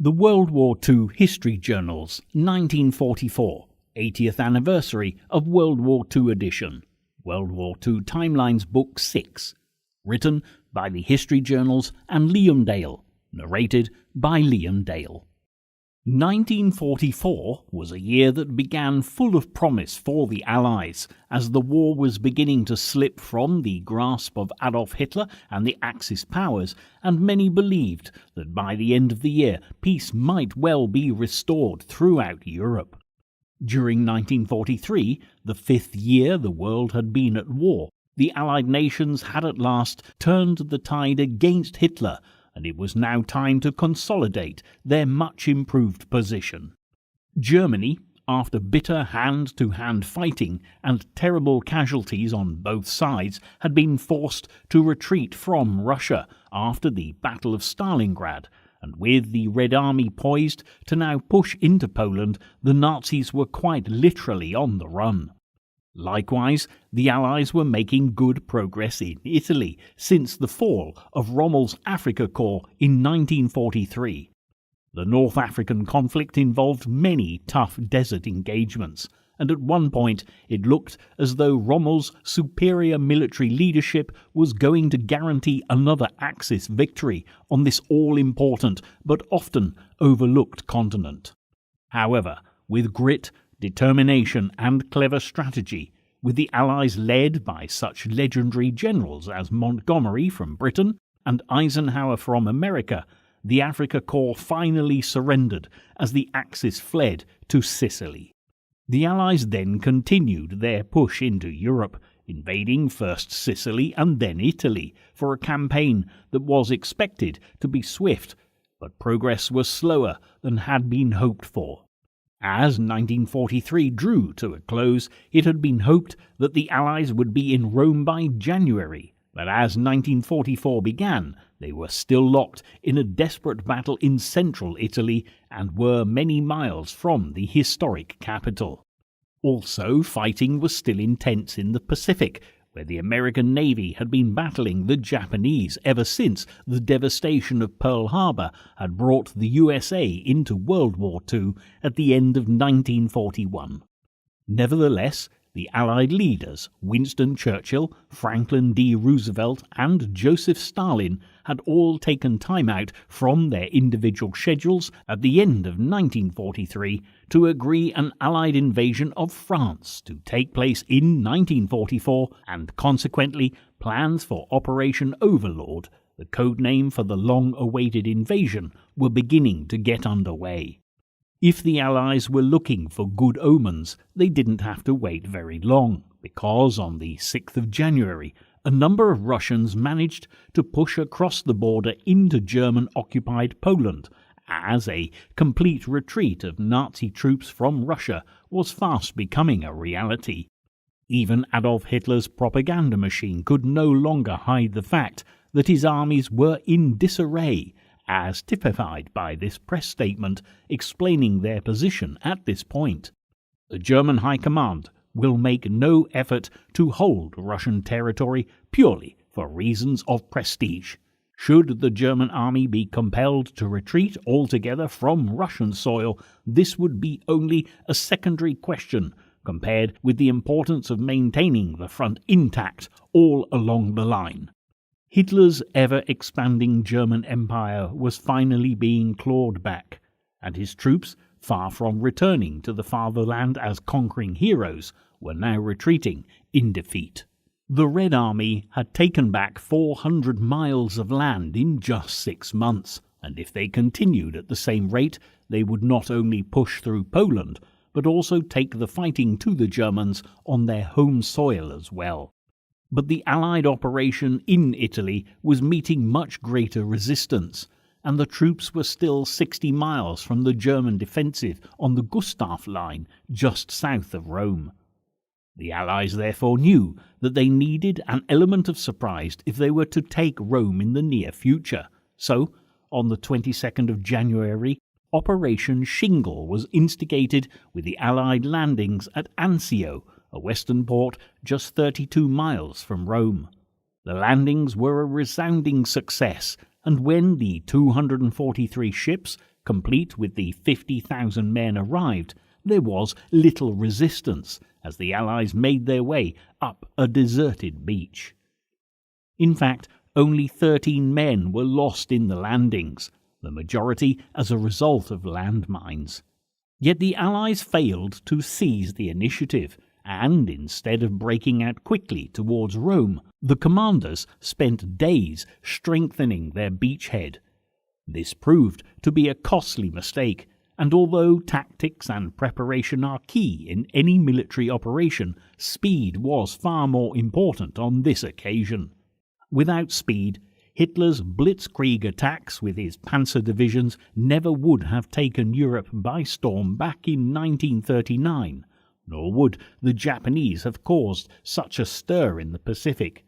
The World War II History Journals, 1944, 80th Anniversary of World War II edition, World War II Timelines Book 6, written by the History Journals and Liam Dale, narrated by Liam Dale. 1944 was a year that began full of promise for the Allies, as the war was beginning to slip from the grasp of Adolf Hitler and the Axis powers, and many believed that by the end of the year peace might well be restored throughout Europe. During 1943, the fifth year the world had been at war, the Allied nations had at last turned the tide against Hitler, and it was now time to consolidate their much-improved position. Germany, after bitter hand-to-hand fighting and terrible casualties on both sides, had been forced to retreat from Russia after the Battle of Stalingrad, and with the Red Army poised to now push into Poland, the Nazis were quite literally on the run. Likewise, the Allies were making good progress in Italy since the fall of Rommel's Afrika Korps in 1943. The North African conflict involved many tough desert engagements, and at one point it looked as though Rommel's superior military leadership was going to guarantee another Axis victory on this all-important but often overlooked continent. However, with grit, determination and clever strategy, with the Allies led by such legendary generals as Montgomery from Britain and Eisenhower from America, the Afrika Korps finally surrendered as the Axis fled to Sicily. The Allies then continued their push into Europe, invading first Sicily and then Italy, for a campaign that was expected to be swift, but progress was slower than had been hoped for. As 1943 drew to a close, it had been hoped that the Allies would be in Rome by January, but as 1944 began, they were still locked in a desperate battle in central Italy and were many miles from the historic capital. Also, fighting was still intense in the Pacific, where the American Navy had been battling the Japanese ever since the devastation of Pearl Harbor had brought the USA into World War II at the end of 1941. Nevertheless, the Allied leaders, Winston Churchill, Franklin D. Roosevelt, and Joseph Stalin, had all taken time out from their individual schedules at the end of 1943 to agree an Allied invasion of France to take place in 1944, and consequently plans for Operation Overlord, the code name for the long-awaited invasion, were beginning to get underway. If the Allies were looking for good omens, they didn't have to wait very long, because on the 6th of January, a number of Russians managed to push across the border into German-occupied Poland, as a complete retreat of Nazi troops from Russia was fast becoming a reality. Even Adolf Hitler's propaganda machine could no longer hide the fact that his armies were in disarray, as typified by this press statement explaining their position at this point. The German High Command will make no effort to hold Russian territory purely for reasons of prestige. Should the German army be compelled to retreat altogether from Russian soil, this would be only a secondary question compared with the importance of maintaining the front intact all along the line. Hitler's ever-expanding German Empire was finally being clawed back, and his troops, far from returning to the fatherland as conquering heroes, were now retreating in defeat. The Red Army had taken back 400 miles of land in just 6 months, and if they continued at the same rate, they would not only push through Poland, but also take the fighting to the Germans on their home soil as well. But the Allied operation in Italy was meeting much greater resistance, and the troops were still 60 miles from the German defensive on the Gustav Line just south of Rome. The Allies therefore knew that they needed an element of surprise if they were to take Rome in the near future. So, on the 22nd of January, Operation Shingle was instigated with the Allied landings at Anzio, a western port just 32 miles from Rome. The landings were a resounding success, and when the 243 ships, complete with the 50,000 men, arrived, there was little resistance as the Allies made their way up a deserted beach. In fact, only 13 men were lost in the landings, the majority as a result of landmines. Yet the Allies failed to seize the initiative, and instead of breaking out quickly towards Rome, the commanders spent days strengthening their beachhead. This proved to be a costly mistake, and although tactics and preparation are key in any military operation, speed was far more important on this occasion. Without speed, Hitler's blitzkrieg attacks with his panzer divisions never would have taken Europe by storm back in 1939, nor would the Japanese have caused such a stir in the Pacific.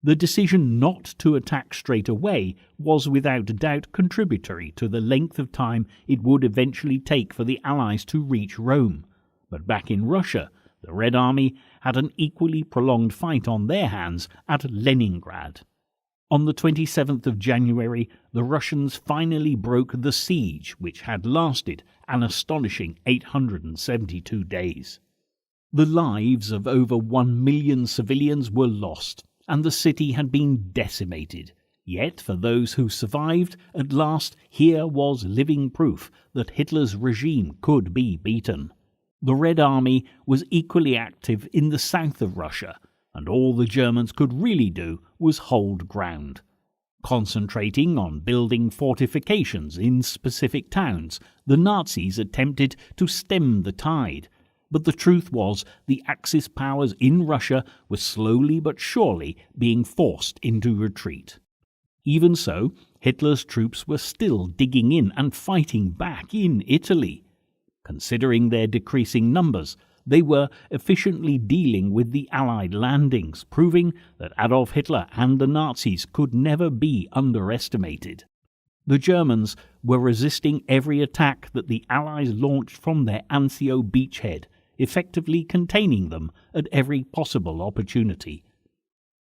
The decision not to attack straight away was without doubt contributory to the length of time it would eventually take for the Allies to reach Rome. But back in Russia, the Red Army had an equally prolonged fight on their hands at Leningrad. On the 27th of January, the Russians finally broke the siege, which had lasted an astonishing 872 days. The lives of over 1 million civilians were lost, and the city had been decimated. Yet for those who survived, at last here was living proof that Hitler's regime could be beaten. The Red Army was equally active in the south of Russia, and all the Germans could really do was hold ground. Concentrating on building fortifications in specific towns, the Nazis attempted to stem the tide, but the truth was the Axis powers in Russia were slowly but surely being forced into retreat. Even so, Hitler's troops were still digging in and fighting back in Italy. Considering their decreasing numbers, they were efficiently dealing with the Allied landings, proving that Adolf Hitler and the Nazis could never be underestimated. The Germans were resisting every attack that the Allies launched from their Anzio beachhead, effectively containing them at every possible opportunity.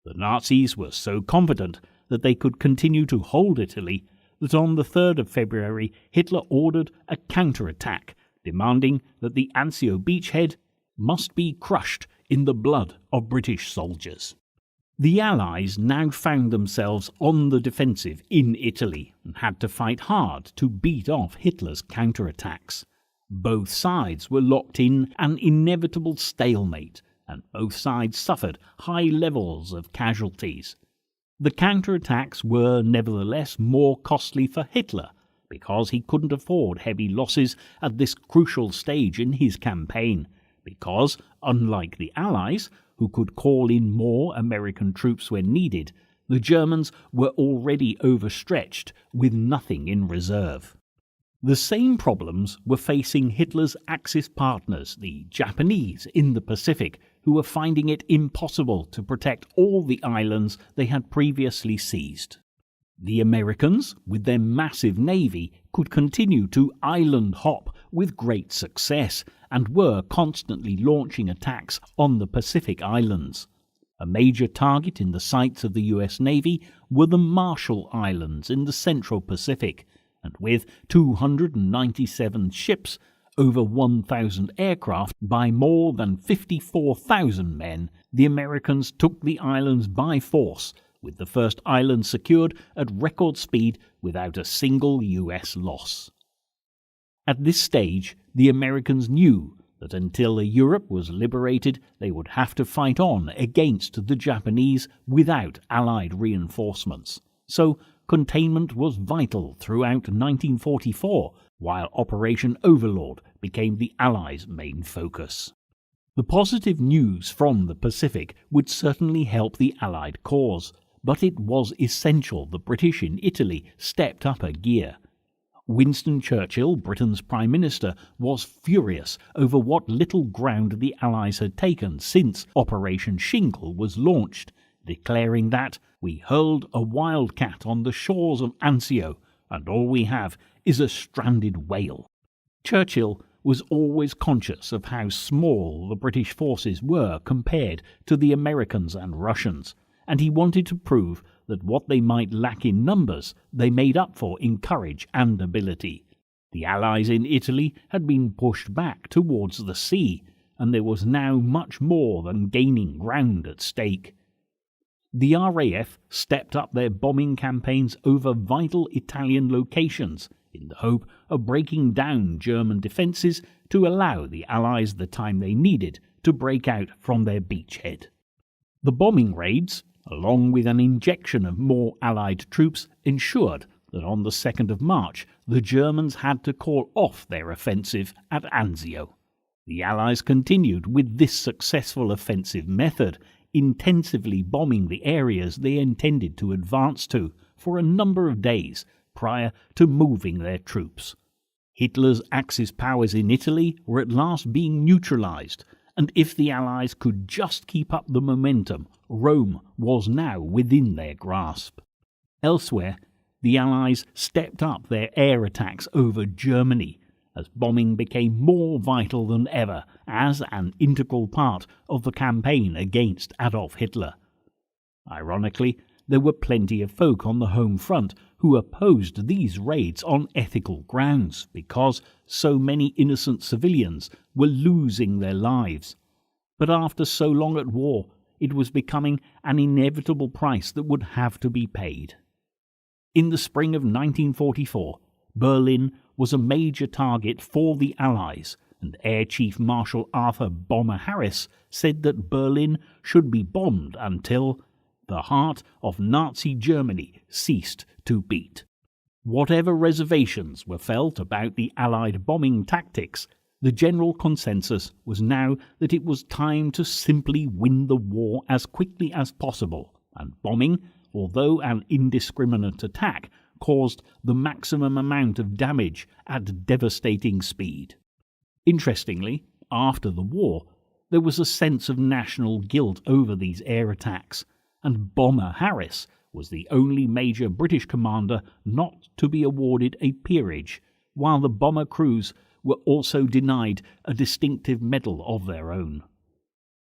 The Nazis were so confident that they could continue to hold Italy that on the 3rd of February Hitler ordered a counterattack, demanding that the Anzio beachhead must be crushed in the blood of British soldiers. The Allies now found themselves on the defensive in Italy and had to fight hard to beat off Hitler's counterattacks. Both sides were locked in an inevitable stalemate, and both sides suffered high levels of casualties. The counterattacks were nevertheless more costly for Hitler, because he couldn't afford heavy losses at this crucial stage in his campaign, because, unlike the Allies, who could call in more American troops when needed, the Germans were already overstretched with nothing in reserve. The same problems were facing Hitler's Axis partners, the Japanese, in the Pacific, who were finding it impossible to protect all the islands they had previously seized. The Americans, with their massive navy, could continue to island hop with great success and were constantly launching attacks on the Pacific Islands. A major target in the sights of the US Navy were the Marshall Islands in the Central Pacific, and with 297 ships, over 1,000 aircraft, by more than 54,000 men, the Americans took the islands by force, with the first island secured at record speed without a single US loss. At this stage, the Americans knew that until Europe was liberated, they would have to fight on against the Japanese without Allied reinforcements. So containment was vital throughout 1944, while Operation Overlord became the Allies' main focus. The positive news from the Pacific would certainly help the Allied cause, but it was essential the British in Italy stepped up a gear. Winston Churchill, Britain's Prime Minister, was furious over what little ground the Allies had taken since Operation Shingle was launched, declaring that "we hurled a wildcat on the shores of Anzio, and all we have is a stranded whale." Churchill was always conscious of how small the British forces were compared to the Americans and Russians, and he wanted to prove that what they might lack in numbers they made up for in courage and ability. The Allies in Italy had been pushed back towards the sea, and there was now much more than gaining ground at stake. The RAF stepped up their bombing campaigns over vital Italian locations in the hope of breaking down German defences to allow the Allies the time they needed to break out from their beachhead. The bombing raids, along with an injection of more Allied troops, ensured that on the 2nd of March the Germans had to call off their offensive at Anzio. The Allies continued with this successful offensive method, intensively bombing the areas they intended to advance to for a number of days prior to moving their troops. Hitler's Axis powers in Italy were at last being neutralized, and if the Allies could just keep up the momentum, Rome was now within their grasp. Elsewhere, the Allies stepped up their air attacks over Germany, as bombing became more vital than ever as an integral part of the campaign against Adolf Hitler. Ironically, there were plenty of folk on the home front who opposed these raids on ethical grounds because so many innocent civilians were losing their lives. But after so long at war, it was becoming an inevitable price that would have to be paid. In the spring of 1944, Berlin was a major target for the Allies, and Air Chief Marshal Arthur Bomber Harris said that Berlin should be bombed until the heart of Nazi Germany ceased to beat. Whatever reservations were felt about the Allied bombing tactics, the general consensus was now that it was time to simply win the war as quickly as possible, and bombing, although an indiscriminate attack, caused the maximum amount of damage at devastating speed. Interestingly, after the war, there was a sense of national guilt over these air attacks, and Bomber Harris was the only major British commander not to be awarded a peerage, while the bomber crews were also denied a distinctive medal of their own.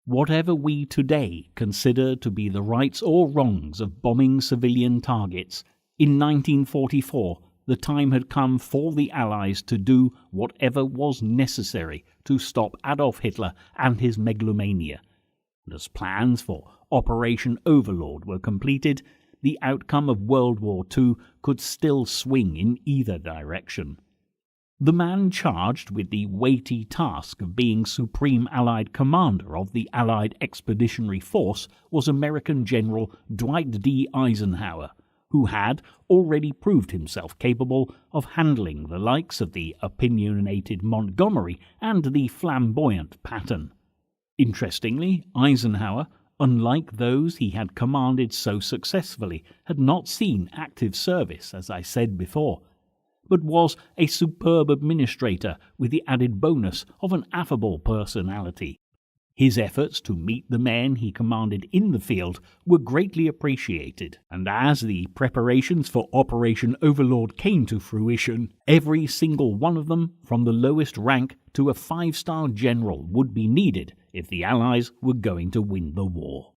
Whatever we today consider to be the rights or wrongs of bombing civilian targets, in 1944 the time had come for the Allies to do whatever was necessary to stop Adolf Hitler and his megalomania. And as plans for Operation Overlord were completed, the outcome of World War II could still swing in either direction. The man charged with the weighty task of being Supreme Allied Commander of the Allied Expeditionary Force was American General Dwight D. Eisenhower, who had already proved himself capable of handling the likes of the opinionated Montgomery and the flamboyant Patton. Interestingly, Eisenhower, unlike those he had commanded so successfully, had not seen active service, as I said before, but was a superb administrator with the added bonus of an affable personality. His efforts to meet the men he commanded in the field were greatly appreciated, and as the preparations for Operation Overlord came to fruition, every single one of them, from the lowest rank to a 5-star general, would be needed if the Allies were going to win the war.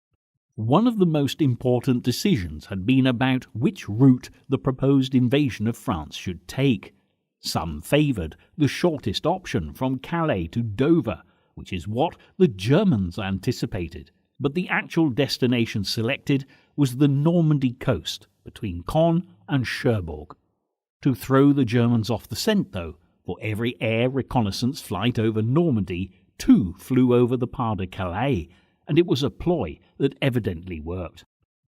One of the most important decisions had been about which route the proposed invasion of France should take. Some favoured the shortest option from Calais to Dover, which is what the Germans anticipated, but the actual destination selected was the Normandy coast between Caen and Cherbourg. To throw the Germans off the scent, though, for every air reconnaissance flight over Normandy, 2 flew over the Pas de Calais, and it was a ploy that evidently worked.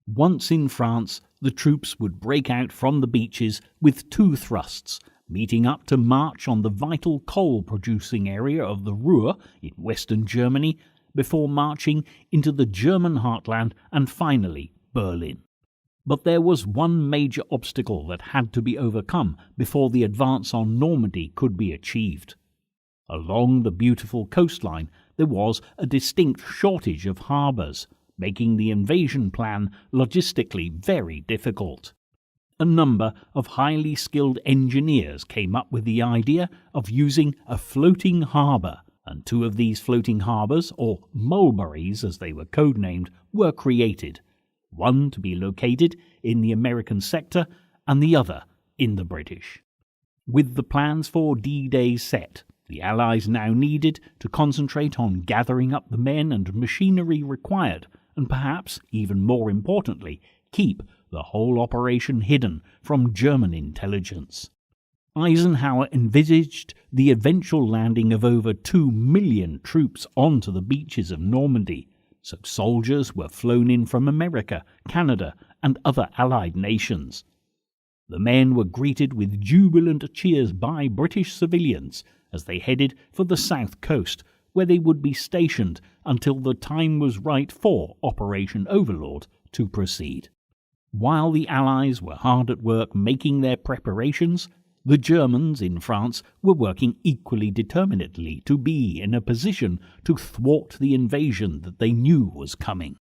Once in France, the troops would break out from the beaches with 2 thrusts, meeting up to march on the vital coal-producing area of the Ruhr in western Germany, before marching into the German heartland and finally Berlin. But there was one major obstacle that had to be overcome before the advance on Normandy could be achieved. Along the beautiful coastline there was a distinct shortage of harbours, making the invasion plan logistically very difficult. A number of highly skilled engineers came up with the idea of using a floating harbour, and 2 of these floating harbours, or mulberries as they were codenamed, were created, one to be located in the American sector and the other in the British. With the plans for D-Day set, the Allies now needed to concentrate on gathering up the men and machinery required, and perhaps, even more importantly, keep the whole operation hidden from German intelligence. Eisenhower envisaged the eventual landing of over 2 million troops onto the beaches of Normandy, so soldiers were flown in from America, Canada, and other Allied nations. The men were greeted with jubilant cheers by British civilians as they headed for the south coast, where they would be stationed until the time was right for Operation Overlord to proceed. While the Allies were hard at work making their preparations, the Germans in France were working equally determinedly to be in a position to thwart the invasion that they knew was coming.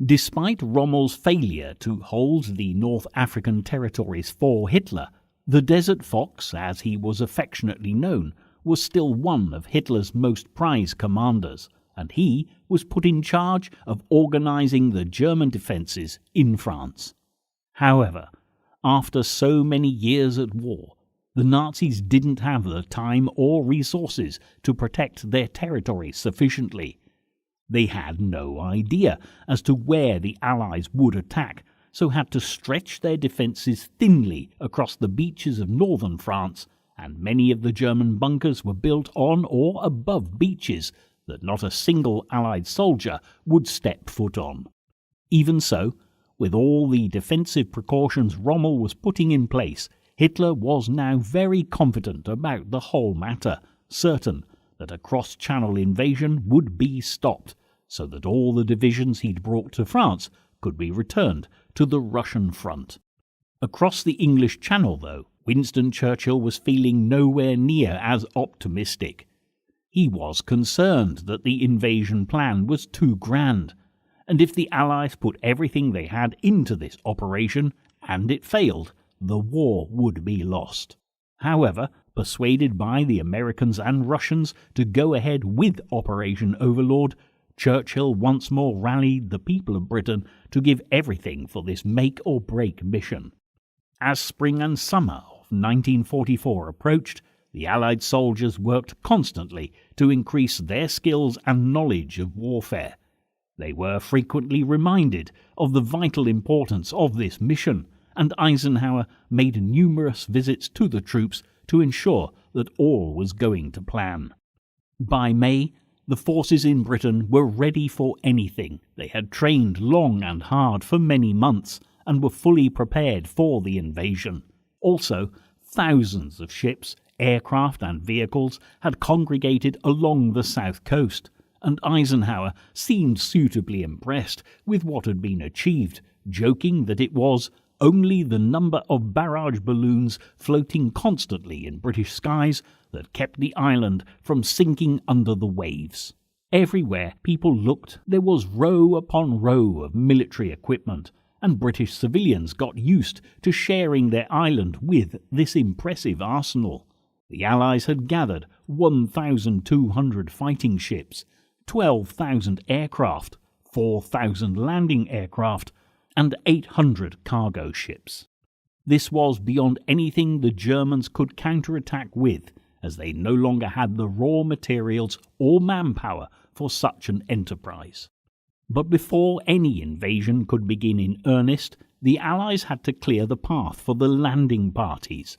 Despite Rommel's failure to hold the North African territories for Hitler, the Desert Fox, as he was affectionately known, was still one of Hitler's most prized commanders, and he was put in charge of organizing the German defenses in France. However, after so many years at war, the Nazis didn't have the time or resources to protect their territory sufficiently. They had no idea as to where the Allies would attack, so had to stretch their defences thinly across the beaches of northern France, and many of the German bunkers were built on or above beaches that not a single Allied soldier would step foot on. Even so, with all the defensive precautions Rommel was putting in place, Hitler was now very confident about the whole matter, certain that a cross-channel invasion would be stopped, so that all the divisions he'd brought to France could be returned to the Russian front. Across the English Channel, though, Winston Churchill was feeling nowhere near as optimistic. He was concerned that the invasion plan was too grand, and if the Allies put everything they had into this operation, and it failed, the war would be lost. However, persuaded by the Americans and Russians to go ahead with Operation Overlord, Churchill once more rallied the people of Britain to give everything for this make-or-break mission. As spring and summer of 1944 approached, the Allied soldiers worked constantly to increase their skills and knowledge of warfare. They were frequently reminded of the vital importance of this mission, and Eisenhower made numerous visits to the troops to ensure that all was going to plan. By May, the forces in Britain were ready for anything. They had trained long and hard for many months and were fully prepared for the invasion. Also, thousands of ships, aircraft and vehicles had congregated along the south coast, and Eisenhower seemed suitably impressed with what had been achieved, joking that it was only the number of barrage balloons floating constantly in British skies that kept the island from sinking under the waves. Everywhere people looked, there was row upon row of military equipment, and British civilians got used to sharing their island with this impressive arsenal. The Allies had gathered 1,200 fighting ships, 12,000 aircraft, 4,000 landing aircraft, and 800 cargo ships. This was beyond anything the Germans could counterattack with, as they no longer had the raw materials or manpower for such an enterprise. But before any invasion could begin in earnest, the Allies had to clear the path for the landing parties.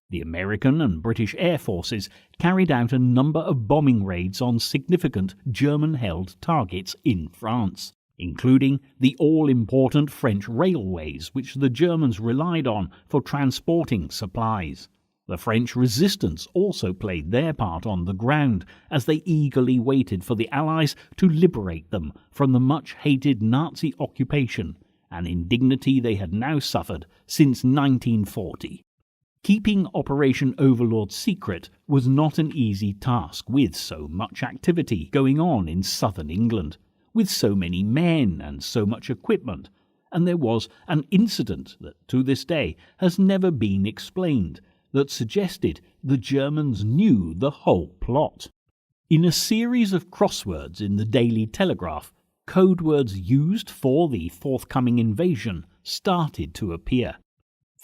The American and British air forces carried out a number of bombing raids on significant German-held targets in France, including the all-important French railways which the Germans relied on for transporting supplies. The French resistance also played their part on the ground as they eagerly waited for the Allies to liberate them from the much-hated Nazi occupation, an indignity they had now suffered since 1940. Keeping Operation Overlord secret was not an easy task with so much activity going on in southern England, with so many men and so much equipment, and there was an incident that to this day has never been explained that suggested the Germans knew the whole plot. In a series of crosswords in the Daily Telegraph, code words used for the forthcoming invasion started to appear.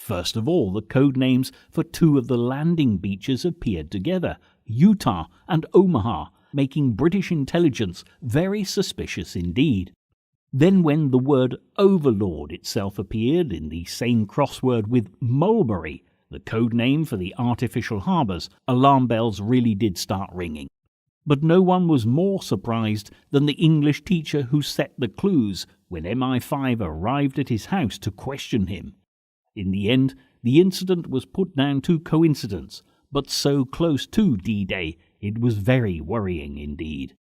First of all, the code names for two of the landing beaches appeared together, Utah and Omaha, making British intelligence very suspicious indeed. Then when the word Overlord itself appeared in the same crossword with Mulberry, the code name for the artificial harbours, alarm bells really did start ringing. But no one was more surprised than the English teacher who set the clues when MI5 arrived at his house to question him. In the end, the incident was put down to coincidence, but so close to D-Day, it was very worrying indeed.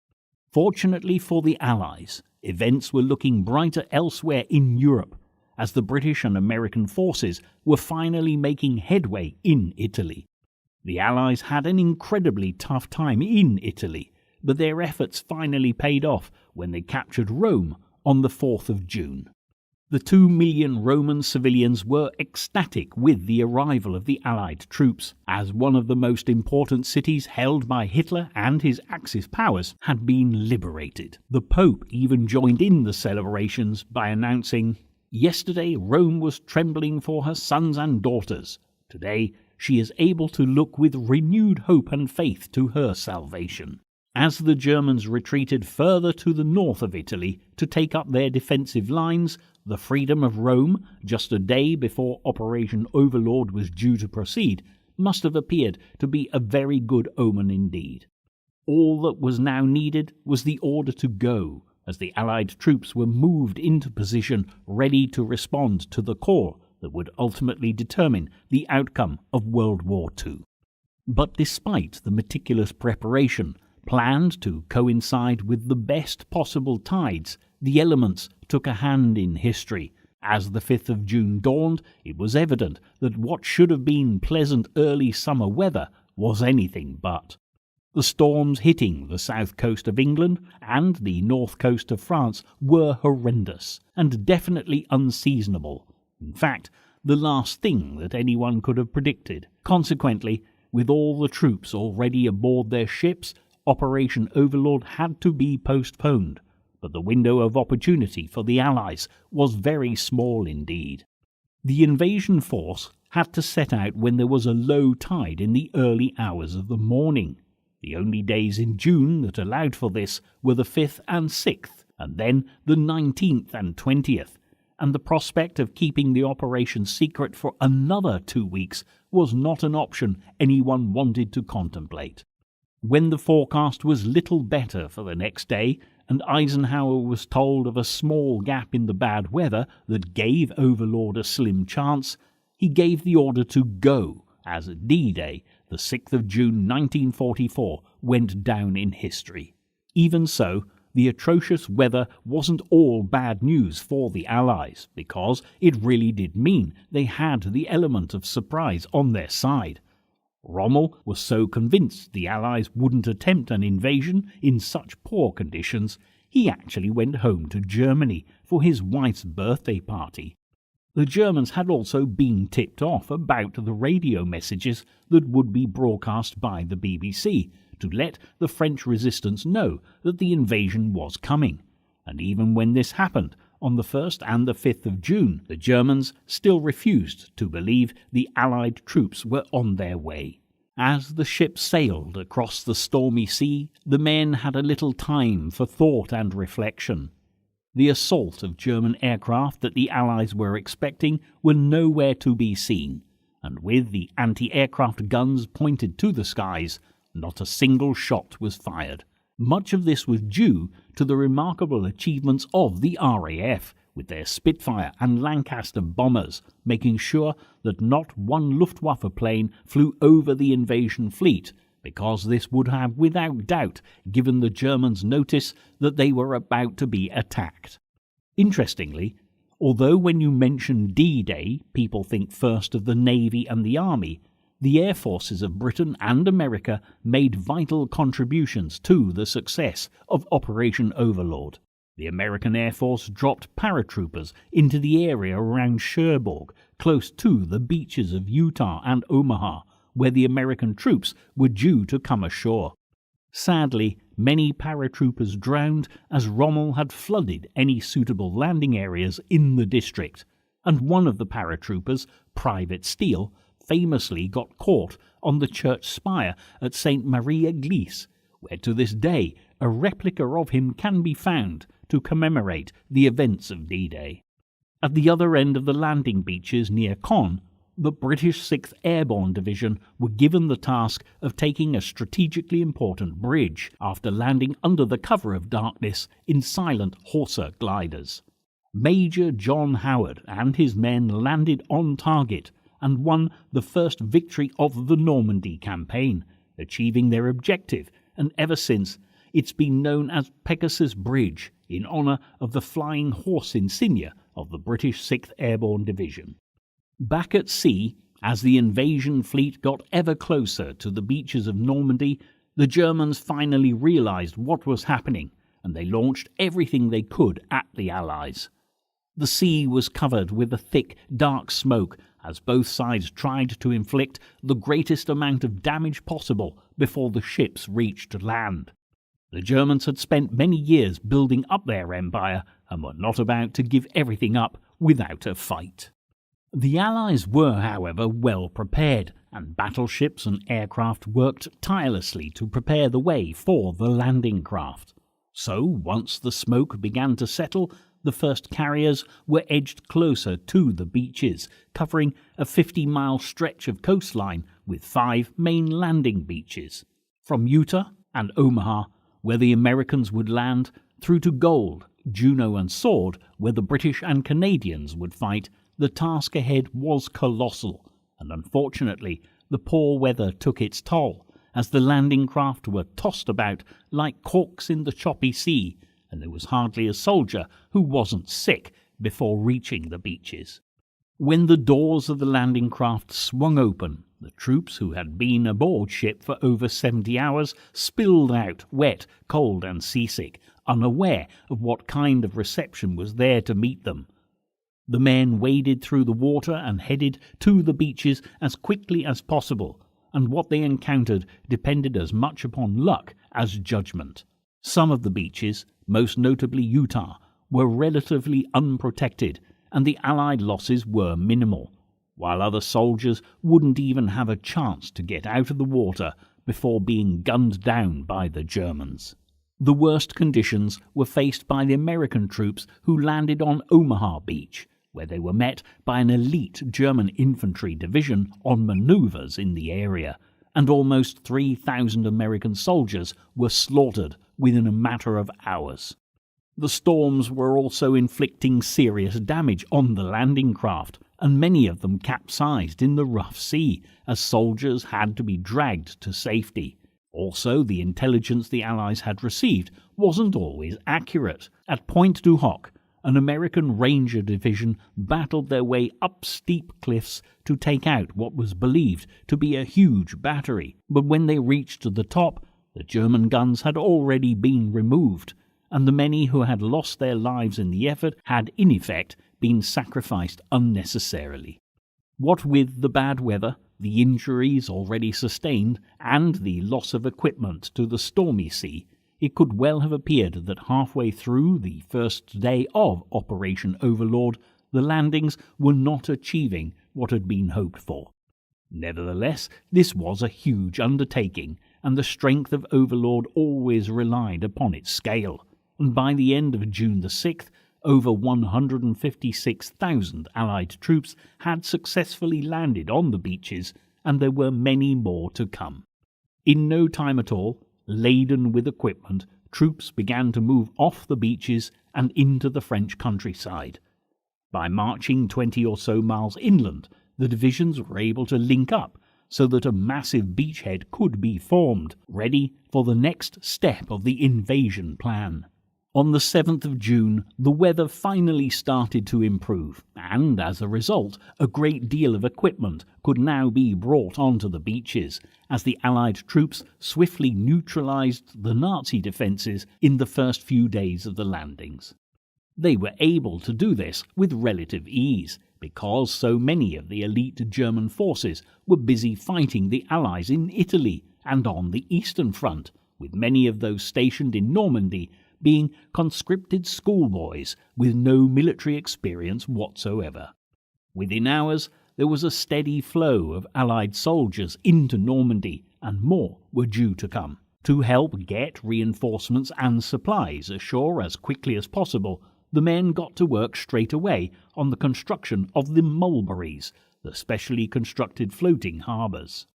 Fortunately for the Allies, events were looking brighter elsewhere in Europe, as the British and American forces were finally making headway in Italy. The Allies had an incredibly tough time in Italy, but their efforts finally paid off when they captured Rome on the 4th of June. The 2 million Roman civilians were ecstatic with the arrival of the Allied troops, as one of the most important cities held by Hitler and his Axis powers had been liberated. The Pope even joined in the celebrations by announcing, "Yesterday Rome was trembling for her sons and daughters. Today she is able to look with renewed hope and faith to her salvation." As the Germans retreated further to the north of Italy to take up their defensive lines, the freedom of Rome, just a day before Operation Overlord was due to proceed, must have appeared to be a very good omen indeed. All that was now needed was the order to go, as the Allied troops were moved into position ready to respond to the call that would ultimately determine the outcome of World War II. But despite the meticulous preparation, planned to coincide with the best possible tides, the elements took a hand in history. As the 5th of June dawned, it was evident that what should have been pleasant early summer weather was anything but. The storms hitting the south coast of England and the north coast of France were horrendous and definitely unseasonable. In fact, the last thing that anyone could have predicted. Consequently, with all the troops already aboard their ships, Operation Overlord had to be postponed, but the window of opportunity for the Allies was very small indeed. The invasion force had to set out when there was a low tide in the early hours of the morning. The only days in June that allowed for this were the 5th and 6th, and then the 19th and 20th, and the prospect of keeping the operation secret for another 2 weeks was not an option anyone wanted to contemplate. When the forecast was little better for the next day, and Eisenhower was told of a small gap in the bad weather that gave Overlord a slim chance, he gave the order to go, as D-Day, the 6th of June 1944, went down in history. Even so, the atrocious weather wasn't all bad news for the Allies, because it really did mean they had the element of surprise on their side. Rommel was so convinced the Allies wouldn't attempt an invasion in such poor conditions, he actually went home to Germany for his wife's birthday party. The Germans had also been tipped off about the radio messages that would be broadcast by the BBC to let the French resistance know that the invasion was coming. And even when this happened, on the 1st and the 5th of June, the Germans still refused to believe the Allied troops were on their way. As the ship sailed across the stormy sea, the men had a little time for thought and reflection. The assault of German aircraft that the Allies were expecting were nowhere to be seen, and with the anti-aircraft guns pointed to the skies, not a single shot was fired. Much of this was due to the remarkable achievements of the RAF, with their Spitfire and Lancaster bombers, making sure that not one Luftwaffe plane flew over the invasion fleet, because this would have without doubt given the Germans notice that they were about to be attacked. Interestingly, although when you mention D-Day people think first of the Navy and the Army, the air forces of Britain and America made vital contributions to the success of Operation Overlord. The American Air Force dropped paratroopers into the area around Cherbourg, close to the beaches of Utah and Omaha, where the American troops were due to come ashore. Sadly, many paratroopers drowned as Rommel had flooded any suitable landing areas in the district, and one of the paratroopers, Private Steele, famously got caught on the church spire at St. Marie-Église, where to this day a replica of him can be found to commemorate the events of D-Day. At the other end of the landing beaches near Caen, the British 6th Airborne Division were given the task of taking a strategically important bridge after landing under the cover of darkness in silent Horsa gliders. Major John Howard and his men landed on target and won the first victory of the Normandy campaign, achieving their objective, and ever since it's been known as Pegasus Bridge in honour of the flying horse insignia of the British 6th Airborne Division. Back at sea, as the invasion fleet got ever closer to the beaches of Normandy, the Germans finally realised what was happening, and they launched everything they could at the Allies. The sea was covered with a thick, dark smoke as both sides tried to inflict the greatest amount of damage possible before the ships reached land. The Germans had spent many years building up their empire and were not about to give everything up without a fight. The Allies were, however, well prepared, and battleships and aircraft worked tirelessly to prepare the way for the landing craft. So, once the smoke began to settle, the first carriers were edged closer to the beaches, covering a 50-mile stretch of coastline with 5 main landing beaches. From Utah and Omaha, where the Americans would land, through to Gold, Juno and Sword, where the British and Canadians would fight, the task ahead was colossal, and unfortunately the poor weather took its toll, as the landing craft were tossed about like corks in the choppy sea, and there was hardly a soldier who wasn't sick before reaching the beaches. When the doors of the landing craft swung open, the troops who had been aboard ship for over 70 hours spilled out, wet, cold and seasick, unaware of what kind of reception was there to meet them. The men waded through the water and headed to the beaches as quickly as possible, and what they encountered depended as much upon luck as judgment. Some of the beaches, most notably Utah, were relatively unprotected, and the Allied losses were minimal, while other soldiers wouldn't even have a chance to get out of the water before being gunned down by the Germans. The worst conditions were faced by the American troops who landed on Omaha Beach, where they were met by an elite German infantry division on manoeuvres in the area, and almost 3,000 American soldiers were slaughtered within a matter of hours. The storms were also inflicting serious damage on the landing craft, and many of them capsized in the rough sea, as soldiers had to be dragged to safety. Also, the intelligence the Allies had received wasn't always accurate. At Point du Hoc, an American Ranger division battled their way up steep cliffs to take out what was believed to be a huge battery, but when they reached the top, the German guns had already been removed, and the many who had lost their lives in the effort had, in effect, been sacrificed unnecessarily. What with the bad weather, the injuries already sustained, and the loss of equipment to the stormy sea, it could well have appeared that halfway through the first day of Operation Overlord, the landings were not achieving what had been hoped for. Nevertheless, this was a huge undertaking, and the strength of Overlord always relied upon its scale, and by the end of June the 6th, over 156,000 Allied troops had successfully landed on the beaches, and there were many more to come. In no time at all, laden with equipment, troops began to move off the beaches and into the French countryside. By marching 20 or so miles inland, the divisions were able to link up so that a massive beachhead could be formed, ready for the next step of the invasion plan. On the 7th of June, the weather finally started to improve, and as a result, a great deal of equipment could now be brought onto the beaches, as the Allied troops swiftly neutralized the Nazi defenses in the first few days of the landings. They were able to do this with relative ease, because so many of the elite German forces were busy fighting the Allies in Italy and on the Eastern Front, with many of those stationed in Normandy being conscripted schoolboys with no military experience whatsoever. Within hours, there was a steady flow of Allied soldiers into Normandy, and more were due to come. To help get reinforcements and supplies ashore as quickly as possible, the men got to work straight away on the construction of the mulberries, the specially constructed floating harbours.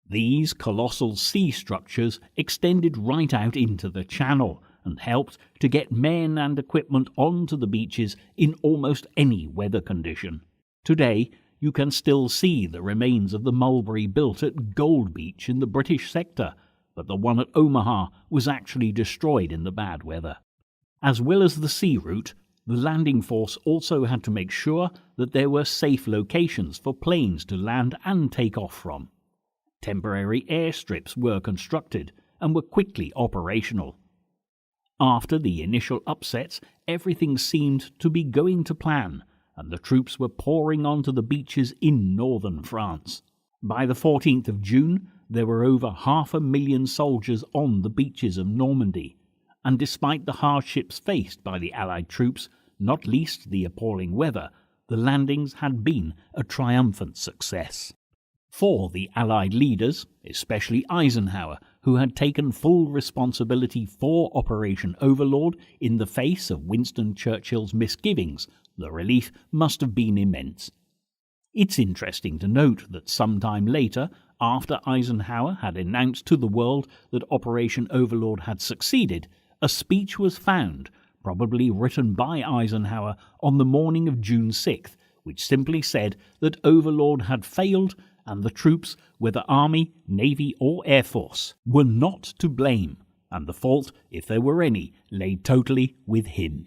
These colossal sea structures extended right out into the channel and helped to get men and equipment onto the beaches in almost any weather condition. Today, you can still see the remains of the mulberry built at Gold Beach in the British sector, but the one at Omaha was actually destroyed in the bad weather. As well as the sea route, the landing force also had to make sure that there were safe locations for planes to land and take off from. Temporary airstrips were constructed and were quickly operational. After the initial upsets, everything seemed to be going to plan, and the troops were pouring onto the beaches in northern France. By the 14th of June, there were over 500,000 soldiers on the beaches of Normandy, and despite the hardships faced by the Allied troops, not least the appalling weather, the landings had been a triumphant success. For the Allied leaders, especially Eisenhower, who had taken full responsibility for Operation Overlord in the face of Winston Churchill's misgivings, the relief must have been immense. It's interesting to note that sometime later, after Eisenhower had announced to the world that Operation Overlord had succeeded, a speech was found, probably written by Eisenhower on the morning of June 6th, which simply said that Overlord had failed and the troops, whether Army, Navy or Air Force, were not to blame, and the fault, if there were any, lay totally with him.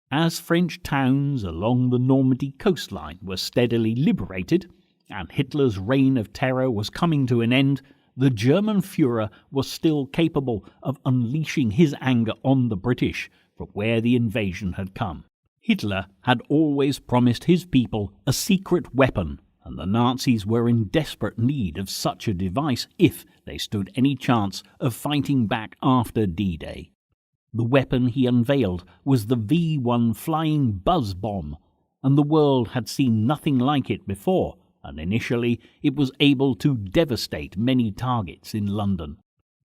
As French towns along the Normandy coastline were steadily liberated, and Hitler's reign of terror was coming to an end, the German Führer was still capable of unleashing his anger on the British from where the invasion had come. Hitler had always promised his people a secret weapon, and the Nazis were in desperate need of such a device if they stood any chance of fighting back after D-Day. The weapon he unveiled was the V1 flying buzz bomb, and the world had seen nothing like it before, and initially it was able to devastate many targets in London.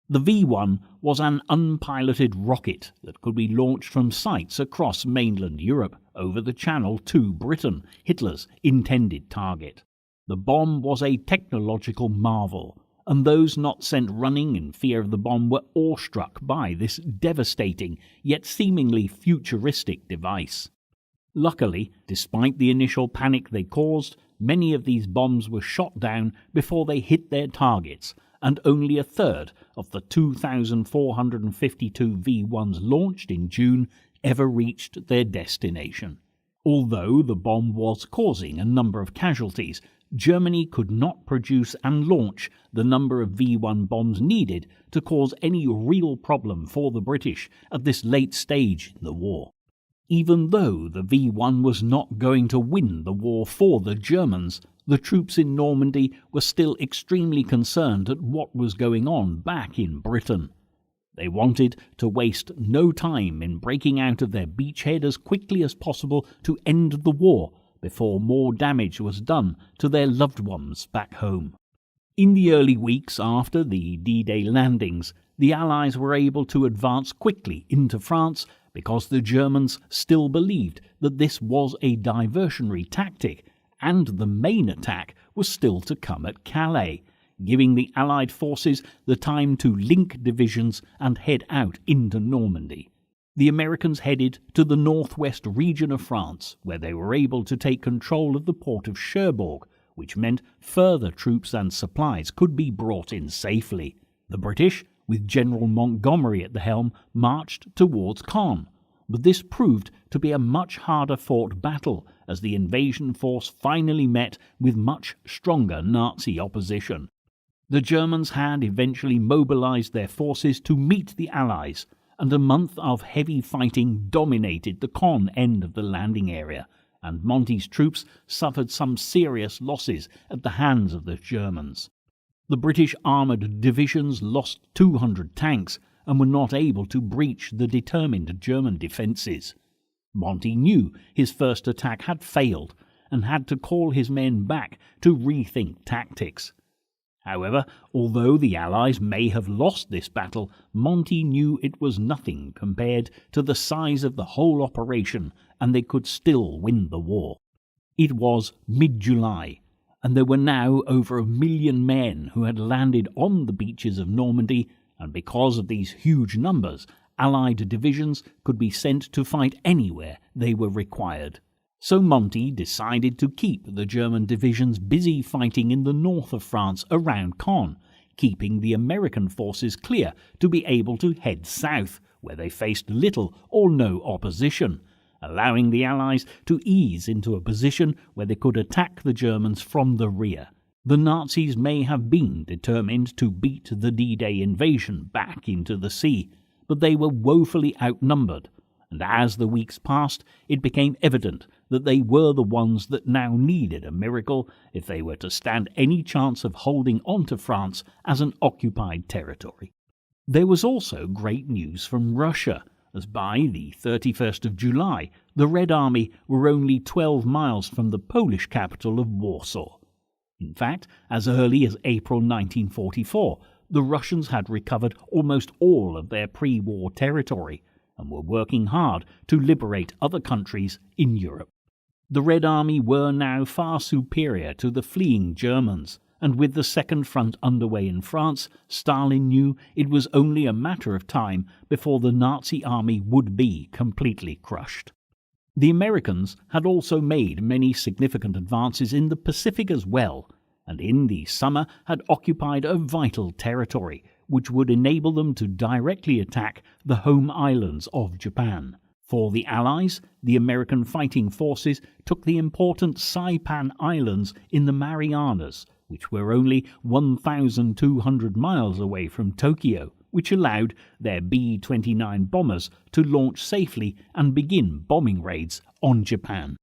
The V1 was an unpiloted rocket that could be launched from sites across mainland Europe over the Channel to Britain, Hitler's intended target. The bomb was a technological marvel, and those not sent running in fear of the bomb were awestruck by this devastating yet seemingly futuristic device. Luckily, despite the initial panic they caused, many of these bombs were shot down before they hit their targets, and only a third of the 2,452 V1s launched in June ever reached their destination. Although the bomb was causing a number of casualties, Germany could not produce and launch the number of V1 bombs needed to cause any real problem for the British at this late stage in the war. Even though the V1 was not going to win the war for the Germans, the troops in Normandy were still extremely concerned at what was going on back in Britain. They wanted to waste no time in breaking out of their beachhead as quickly as possible to end the war before more damage was done to their loved ones back home. In the early weeks after the D-Day landings, the Allies were able to advance quickly into France because the Germans still believed that this was a diversionary tactic, and the main attack was still to come at Calais, giving the Allied forces the time to link divisions and head out into Normandy. The Americans headed to the northwest region of France, where they were able to take control of the port of Cherbourg, which meant further troops and supplies could be brought in safely. The British, with General Montgomery at the helm, marched towards Caen, but this proved to be a much harder fought battle as the invasion force finally met with much stronger Nazi opposition. The Germans had eventually mobilized their forces to meet the Allies, and a month of heavy fighting dominated the Caen end of the landing area, and Monty's troops suffered some serious losses at the hands of the Germans. The British armoured divisions lost 200 tanks and were not able to breach the determined German defences. Monty knew his first attack had failed, and had to call his men back to rethink tactics. However, although the Allies may have lost this battle, Monty knew it was nothing compared to the size of the whole operation, and they could still win the war. It was mid-July, and there were now over 1 million men who had landed on the beaches of Normandy, and because of these huge numbers, Allied divisions could be sent to fight anywhere they were required. So Monty decided to keep the German divisions busy fighting in the north of France around Caen, keeping the American forces clear to be able to head south, where they faced little or no opposition, allowing the Allies to ease into a position where they could attack the Germans from the rear. The Nazis may have been determined to beat the D-Day invasion back into the sea, but they were woefully outnumbered, and as the weeks passed, it became evident that they were the ones that now needed a miracle if they were to stand any chance of holding on to France as an occupied territory. There was also great news from Russia, as by the 31st of July, the Red Army were only 12 miles from the Polish capital of Warsaw. In fact, as early as April 1944, the Russians had recovered almost all of their pre-war territory and were working hard to liberate other countries in Europe. The Red Army were now far superior to the fleeing Germans, and with the Second Front underway in France, Stalin knew it was only a matter of time before the Nazi army would be completely crushed. The Americans had also made many significant advances in the Pacific as well, and in the summer had occupied a vital territory, which would enable them to directly attack the home islands of Japan. For the Allies, the American fighting forces took the important Saipan Islands in the Marianas, which were only 1,200 miles away from Tokyo, which allowed their B-29 bombers to launch safely and begin bombing raids on Japan.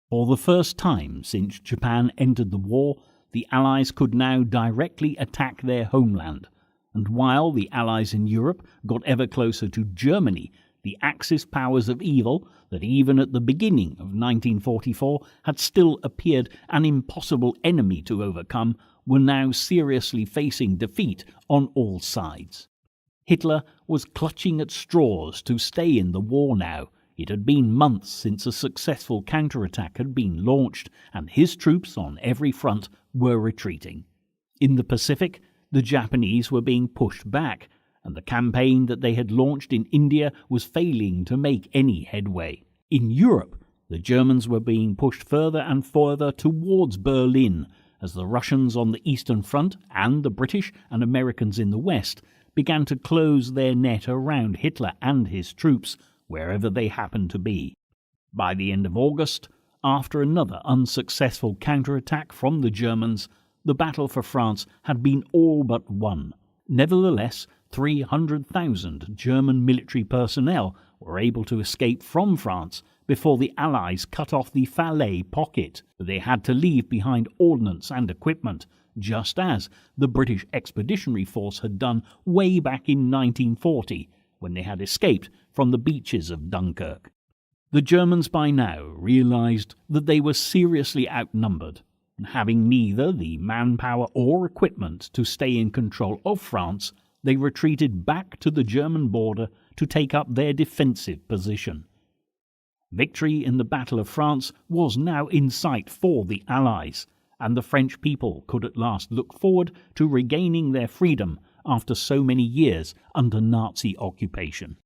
For the first time since Japan entered the war, the Allies could now directly attack their homeland, and while the Allies in Europe got ever closer to Germany, the Axis powers of evil that even at the beginning of 1944 had still appeared an impossible enemy to overcome were now seriously facing defeat on all sides. Hitler was clutching at straws to stay in the war now. It had been months since a successful counterattack had been launched, and his troops on every front were retreating. In the Pacific, the Japanese were being pushed back, and the campaign that they had launched in India was failing to make any headway. In Europe, the Germans were being pushed further and further towards Berlin, as the Russians on the Eastern Front and the British and Americans in the West began to close their net around Hitler and his troops, wherever they happened to be. By the end of August, after another unsuccessful counterattack from the Germans, the battle for France had been all but won. Nevertheless, 300,000 German military personnel were able to escape from France before the Allies cut off the Falaise pocket. They had to leave behind ordnance and equipment, just as the British Expeditionary Force had done way back in 1940, when they had escaped from the beaches of Dunkirk. The Germans by now realized that they were seriously outnumbered, and having neither the manpower or equipment to stay in control of France, they retreated back to the German border to take up their defensive position. Victory in the Battle of France was now in sight for the Allies, and the French people could at last look forward to regaining their freedom after so many years under Nazi occupation.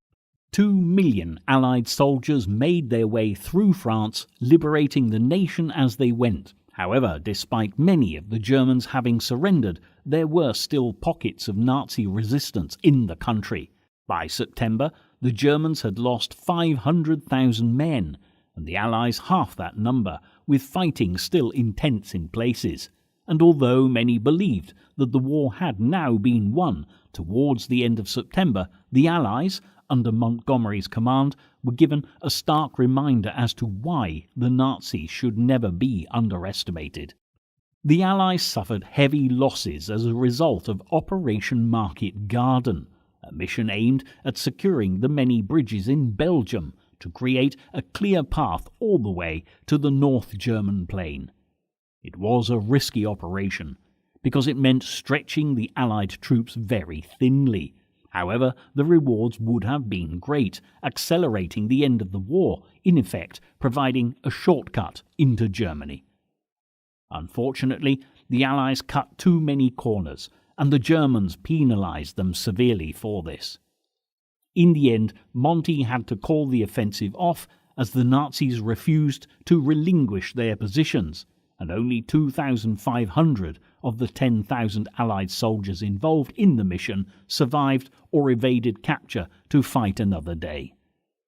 2 million Allied soldiers made their way through France, liberating the nation as they went. However, despite many of the Germans having surrendered, there were still pockets of Nazi resistance in the country. By September, the Germans had lost 500,000 men, and the Allies half that number, with fighting still intense in places. And although many believed that the war had now been won, towards the end of September, the Allies, under Montgomery's command, were given a stark reminder as to why the Nazis should never be underestimated. The Allies suffered heavy losses as a result of Operation Market Garden, a mission aimed at securing the many bridges in Belgium to create a clear path all the way to the North German plain. It was a risky operation, because it meant stretching the Allied troops very thinly. However, the rewards would have been great, accelerating the end of the war, in effect providing a shortcut into Germany. Unfortunately, the Allies cut too many corners, and the Germans penalised them severely for this. In the end, Monty had to call the offensive off as the Nazis refused to relinquish their positions, and only 2,500 of the 10,000 Allied soldiers involved in the mission survived or evaded capture to fight another day.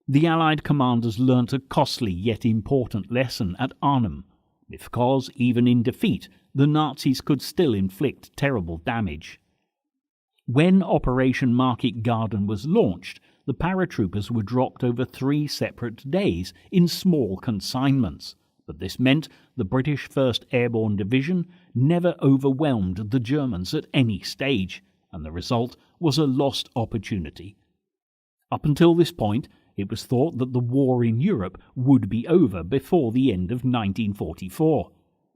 The Allied commanders learnt a costly yet important lesson at Arnhem, because even in defeat, the Nazis could still inflict terrible damage. When Operation Market Garden was launched, the paratroopers were dropped over 3 separate days in small consignments, but this meant the British 1st Airborne Division never overwhelmed the Germans at any stage, and the result was a lost opportunity. Up until this point, it was thought that the war in Europe would be over before the end of 1944.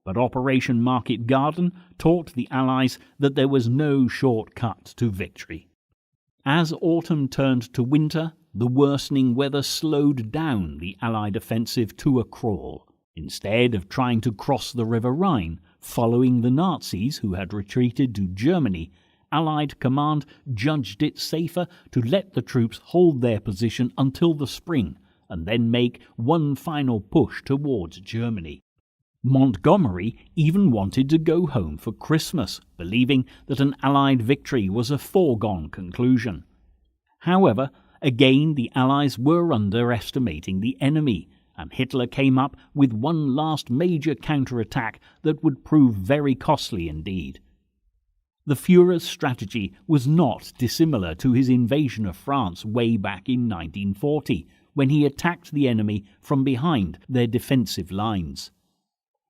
But Operation Market Garden taught the Allies that there was no shortcut to victory. As autumn turned to winter, the worsening weather slowed down the Allied offensive to a crawl. Instead of trying to cross the River Rhine, following the Nazis who had retreated to Germany, Allied command judged it safer to let the troops hold their position until the spring, and then make one final push towards Germany. Montgomery even wanted to go home for Christmas, believing that an Allied victory was a foregone conclusion. However, again the Allies were underestimating the enemy, and Hitler came up with one last major counterattack that would prove very costly indeed. The Führer's strategy was not dissimilar to his invasion of France way back in 1940, when he attacked the enemy from behind their defensive lines.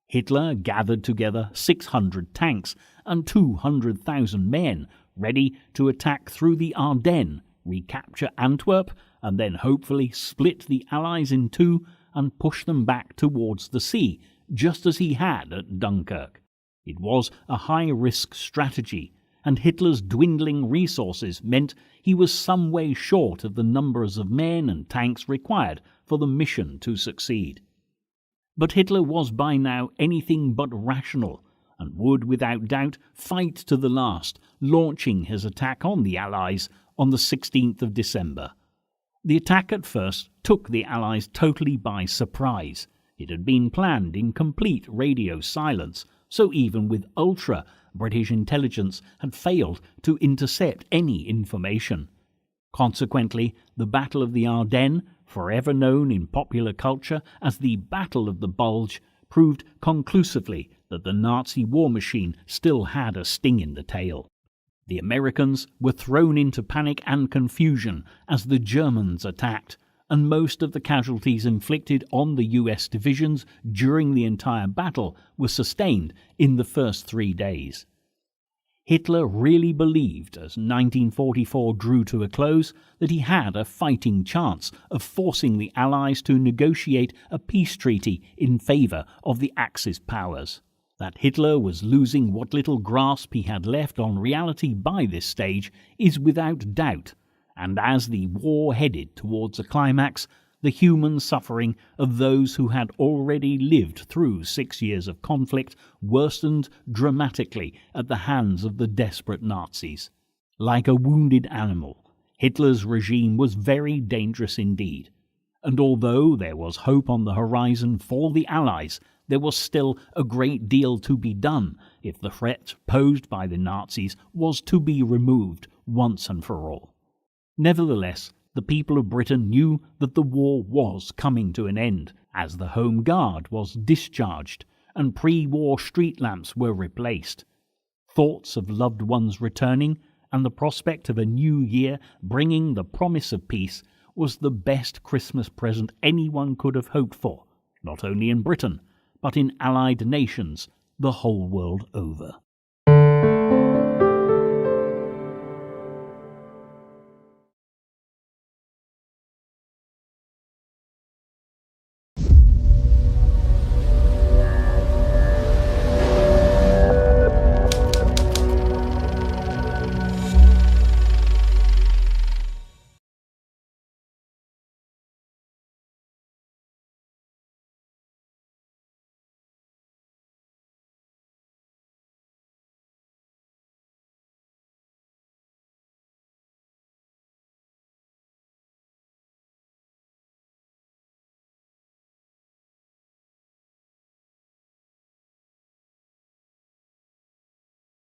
Hitler gathered together 600 tanks and 200,000 men, ready to attack through the Ardennes, recapture Antwerp, and then hopefully split the Allies in two and push them back towards the sea, just as he had at Dunkirk. It was a high-risk strategy, and Hitler's dwindling resources meant he was some way short of the numbers of men and tanks required for the mission to succeed. But Hitler was by now anything but rational, and would without doubt fight to the last, launching his attack on the Allies on the 16th of December. The attack at first took the Allies totally by surprise. It had been planned in complete radio silence, so even with ultra, British intelligence had failed to intercept any information. Consequently, the Battle of the Ardennes, forever known in popular culture as the Battle of the Bulge, proved conclusively that the Nazi war machine still had a sting in the tail. The Americans were thrown into panic and confusion as the Germans attacked, and most of the casualties inflicted on the US divisions during the entire battle were sustained in the first 3 days. Hitler really believed, as 1944 drew to a close, that he had a fighting chance of forcing the Allies to negotiate a peace treaty in favour of the Axis powers. That Hitler was losing what little grasp he had left on reality by this stage is without doubt, and as the war headed towards a climax, the human suffering of those who had already lived through 6 years of conflict worsened dramatically at the hands of the desperate Nazis. Like a wounded animal, Hitler's regime was very dangerous indeed, and although there was hope on the horizon for the Allies, there was still a great deal to be done if the threat posed by the Nazis was to be removed once and for all. Nevertheless, the people of Britain knew that the war was coming to an end, as the Home Guard was discharged and pre-war street lamps were replaced. Thoughts of loved ones returning and the prospect of a new year bringing the promise of peace was the best Christmas present anyone could have hoped for, not only in Britain, but in Allied nations the whole world over.